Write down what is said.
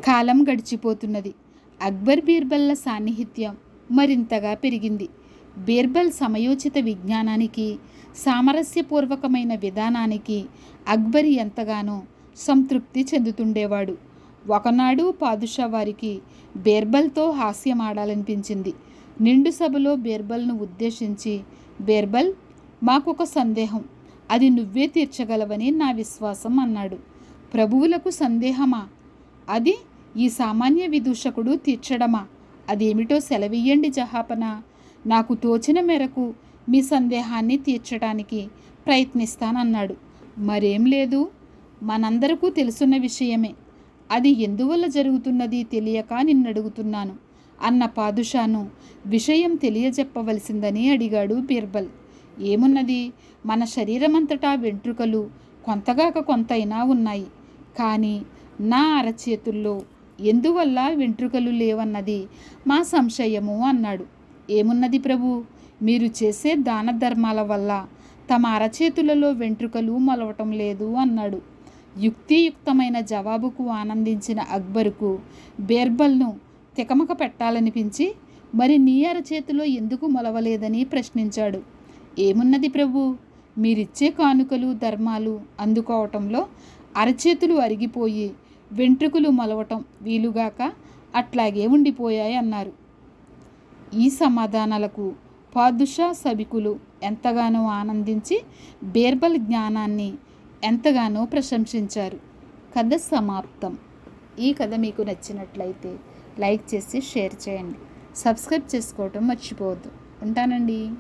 కాలం గడిచిపోతున్నది. అక్బర్ బీర్బల్ల సాన్నిహిత్యం మరింతగా పెరిగింది. బీర్బల్ సమయోచిత విజ్ఞానానికి, సామరస్యపూర్వకమైన విధానానికి అక్బర్ ఎంతగానో సంతృప్తి చెందుతుండేవాడు. ఒకనాడు పాదుషా వారికి బీర్బల్తో హాస్యమాడాలనిపించింది. నిండు సభలో బీర్బల్ను ఉద్దేశించి, బీర్బల్, మాకొక సందేహం, అది నువ్వే తీర్చగలవని నా విశ్వాసం అన్నాడు. ప్రభువులకు సందేహమా? అది ఈ సామాన్య విదూషకుడు తీర్చడమా? అదేమిటో సెలవియ్యండి జహాపనా. నాకు తోచిన మేరకు మీ సందేహాన్ని తీర్చడానికి ప్రయత్నిస్తానన్నాడు. మరేం లేదు, మనందరకు తెలుసున్న విషయమే. అది ఎందువల్ల జరుగుతున్నది తెలియక నిన్నడుగుతున్నాను అన్న పాదుషాను విషయం తెలియజెప్పవలసిందని అడిగాడు బీర్బల్. ఏమున్నది, మన శరీరమంతటా వెంట్రుకలు కొంతగాక కొంతైనా ఉన్నాయి. కానీ నా అరచేతుల్లో ఎందువల్ల వెంట్రుకలు లేవన్నది మా సంశయము అన్నాడు. ఏమున్నది ప్రభు, మీరు చేసే దాన ధర్మాల వల్ల తమ అరచేతులలో వెంట్రుకలు మొలవటం లేదు అన్నాడు. యుక్తియుక్తమైన జవాబుకు ఆనందించిన అక్బరుకు బీర్బల్ను తికమక పెట్టాలనిపించి, మరి నీ అరచేతిలో ఎందుకు మొలవలేదని ప్రశ్నించాడు. ఏమున్నది ప్రభు, మీరిచ్చే కానుకలు ధర్మాలు అందుకోవటంలో అరచేతులు అరిగిపోయి వెంట్రుకలు మొలవటం వీలుగాక అట్లాగే ఉండిపోయాయి అన్నారు. ఈ సమాధానాలకు పాదుషా సభికులు ఎంతగానో ఆనందించి బీర్బల్ జ్ఞానాన్ని ఎంతగానో ప్రశంసించారు. కథ సమాప్తం. ఈ కథ మీకు నచ్చినట్లయితే లైక్ చేసి షేర్ చేయండి. సబ్స్క్రైబ్ చేసుకోవటం మర్చిపోవద్దు. ఉంటానండి.